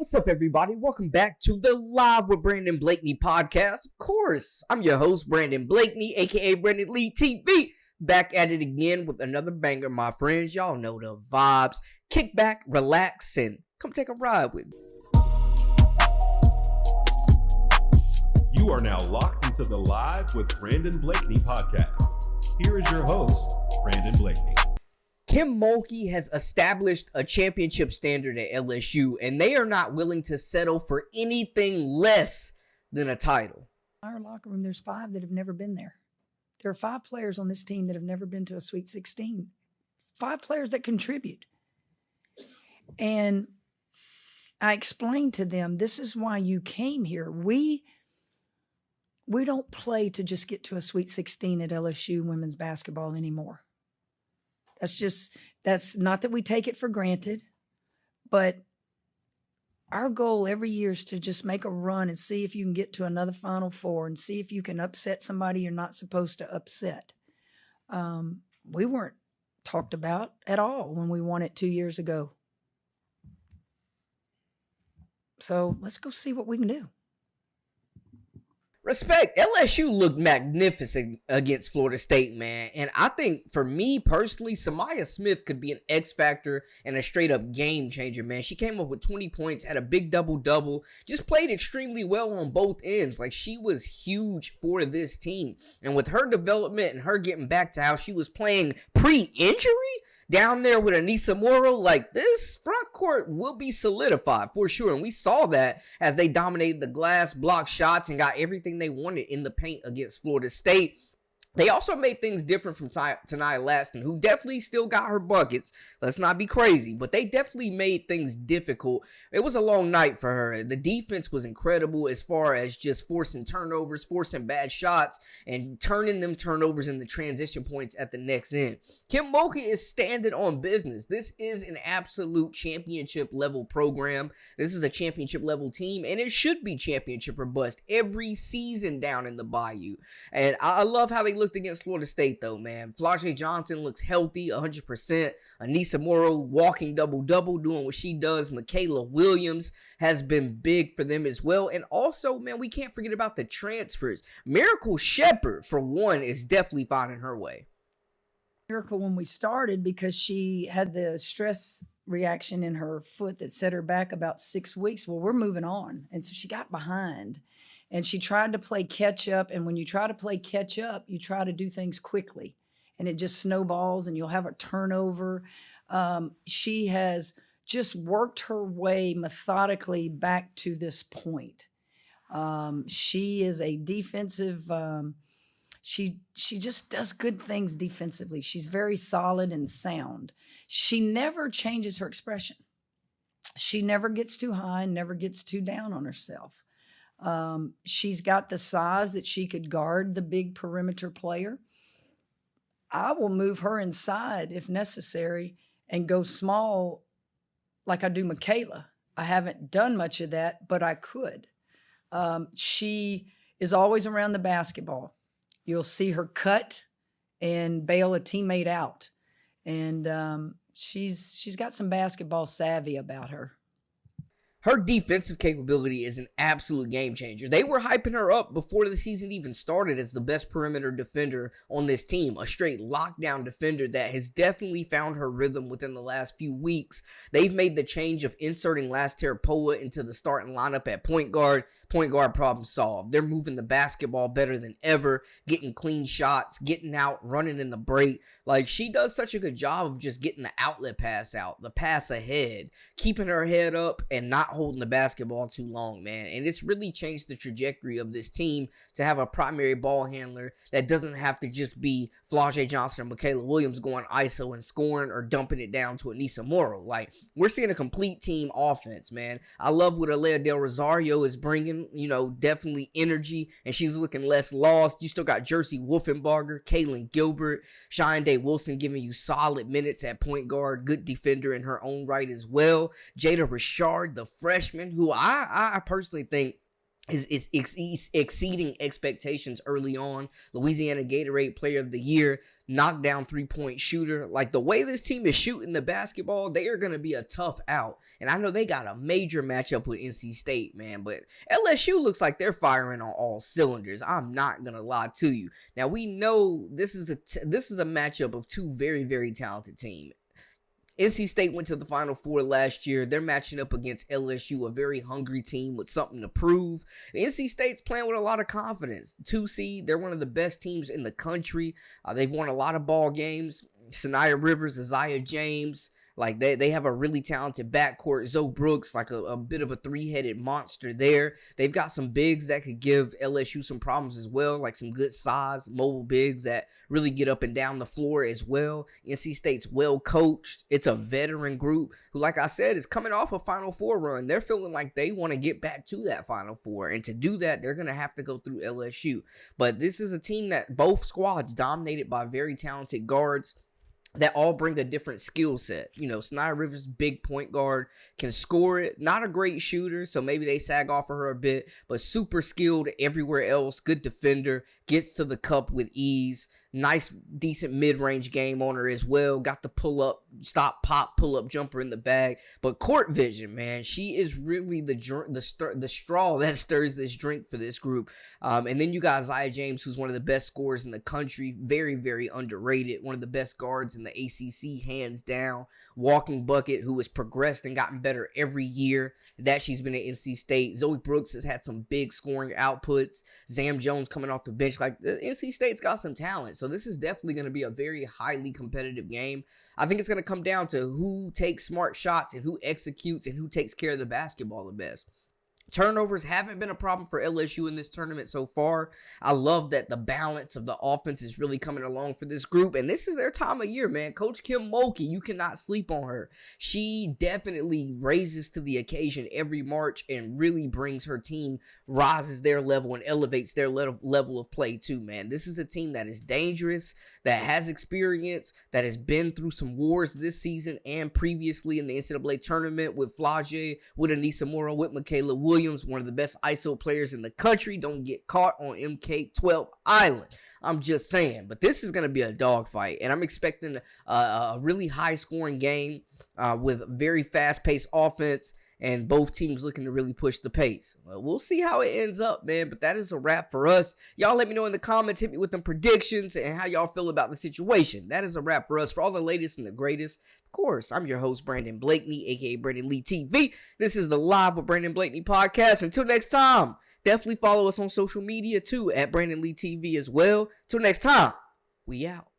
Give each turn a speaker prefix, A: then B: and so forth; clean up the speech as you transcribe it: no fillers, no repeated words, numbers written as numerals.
A: What's up, everybody? Welcome back to the Live with Brandon Blakeney podcast. Of course, I'm your host, Brandon Blakeney, aka Brandon Lee TV. Back at it again with another banger, my friends. Y'all know the vibes. Kick back, relax, and come take a ride with me.
B: You are now locked into the Live with Brandon Blakeney podcast. Here is your host, Brandon Blakeney.
A: Kim Mulkey has established a championship standard at LSU, and they are not willing to settle for anything less than a title.
C: In our locker room, there's 5 that have never been there. There are 5 players on this team that have never been to a Sweet 16. 5 players that contribute. And I explained to them, this is why you came here. We don't play to just get to a Sweet 16 at LSU women's basketball anymore. That's not that we take it for granted, but our goal every year is to just make a run and see if you can get to another Final Four and see if you can upset somebody you're not supposed to upset. We weren't talked about at all when we won it 2 years ago. So let's go see what we can do.
A: Respect. LSU looked magnificent against Florida State, man. And I think, for me personally, Samaya Smith could be an X factor and a straight-up game changer, man. She came up with 20 points, had a big double-double, just played extremely well on both ends. Like, she was huge for this team. And with her development and her getting back to how she was playing pre-injury down there with Anissa Morrow, like, this front court will be solidified for sure. And we saw that as they dominated the glass, blocked shots, and got everything they wanted in the paint against Florida State. They also made things different from Tania Laston, who definitely still got her buckets. Let's not be crazy, but they definitely made things difficult. It was a long night for her. The defense was incredible as far as just forcing turnovers, forcing bad shots, and turning them turnovers into transition points at the next end. Kim Mulkey is standing on business. This is an absolute championship level program. This is a championship level team, and it should be championship or bust every season down in the Bayou. And I love how they looked against Florida State, though, man. Flau'jae Johnson looks healthy, 100%. Anissa Morrow walking double-double, doing what she does. Michaela Williams has been big for them as well. And also, man, we can't forget about the transfers. Miracle Shepherd, for one, is definitely finding her way.
C: Miracle when we started because she had the stress reaction in her foot that set her back about 6 weeks. Well, we're moving on. And so she got behind. And she tried to play catch up. And when you try to play catch up, you try to do things quickly. And it just snowballs and you'll have a turnover. She has just worked her way methodically back to this point. She is a defensive, she just does good things defensively. She's very solid and sound. She never changes her expression. She never gets too high and never gets too down on herself. She's got the size that she could guard the big perimeter player. I will move her inside if necessary and go small like I do Michaela. I haven't done much of that, but I could. She is always around the basketball. You'll see her cut and bail a teammate out. And she's got some basketball savvy about her.
A: Her defensive capability is an absolute game changer. They were hyping her up before the season even started as the best perimeter defender on this team, a straight lockdown defender that has definitely found her rhythm within the last few weeks. They've made the change of inserting Laster Poa into the starting lineup at point guard. Point guard problem solved. They're moving the basketball better than ever, getting clean shots, getting out, running in the break. Like, she does such a good job of just getting the outlet pass out, the pass ahead, keeping her head up and not holding the basketball too long, man. And it's really changed the trajectory of this team to have a primary ball handler that doesn't have to just be Flau'jae Johnson or Michaela Williams going ISO and scoring or dumping it down to Anissa Morrow. Like, we're seeing a complete team offense, man. I love what Alea Del Rosario is bringing, definitely energy, and she's looking less lost. You still got Jersey Wolfenbarger, Kaylin Gilbert, Cheyenne Day Wilson giving you solid minutes at point guard, good defender in her own right as well. Jada Richard, the freshman, who I personally think is exceeding expectations early on. Louisiana Gatorade Player of the Year, knockdown 3-point shooter. Like, the way this team is shooting the basketball, they are going to be a tough out. And I know they got a major matchup with NC State, man, but LSU looks like they're firing on all cylinders. I'm not going to lie to you. Now, we know this is a matchup of two very, very talented teams. NC State went to the Final Four last year. They're matching up against LSU, a very hungry team with something to prove. NC State's playing with a lot of confidence. 2 seed, they're one of the best teams in the country. They've won a lot of ball games. Sanaya Rivers, Isaiah James, like they have a really talented backcourt. Zoe Brooks, like a bit of a 3-headed monster there. They've got some bigs that could give LSU some problems as well, like some good size, mobile bigs that really get up and down the floor as well. NC State's well coached. It's a veteran group who, like I said, is coming off a Final Four run. They're feeling like they want to get back to that Final Four. And to do that, they're going to have to go through LSU. But this is a team that both squads dominated by very talented guards that all bring a different skill set. You know, Sanaya Rivers, big point guard, can score it. Not a great shooter, so maybe they sag off of her a bit, but super skilled everywhere else. Good defender, gets to the cup with ease. Nice, decent mid-range game on her as well. Got the pull-up, stop, pop, pull-up jumper in the bag. But court vision, man, she is really the straw that stirs this drink for this group. And then you got Isaiah James, who's one of the best scorers in the country. Very, very underrated. One of the best guards in the ACC, hands down. Walking bucket, who has progressed and gotten better every year that she's been at NC State. Zoe Brooks has had some big scoring outputs. Zam Jones coming off the bench. Like, NC State's got some talent. So this is definitely going to be a very highly competitive game. I think it's going to come down to who takes smart shots and who executes and who takes care of the basketball the best. Turnovers haven't been a problem for LSU in this tournament so far. I love that the balance of the offense is really coming along for this group, and this is their time of year, man. Coach Kim Mulkey, you cannot sleep on her. She definitely raises to the occasion every March and really brings her team, rises their level and elevates their level of play too, man. This is a team that is dangerous, that has experience, that has been through some wars this season and previously in the NCAA tournament with Flage, with Anissa Morrow, with Michaela Williams, one of the best ISO players in the country. Don't get caught on MK12 Island. I'm just saying. But this is going to be a dogfight, and I'm expecting a really high-scoring game with very fast-paced offense and both teams looking to really push the pace. Well, we'll see how it ends up, man, but that is a wrap for us. Y'all let me know in the comments, hit me with them predictions and how y'all feel about the situation. That is a wrap for us. For all the latest and the greatest, of course, I'm your host, Brandon Blakeney, aka Brandon Lee TV. This is the Live with Brandon Blakeney podcast. Until next time, definitely follow us on social media too, at Brandon Lee TV as well. Till next time, we out.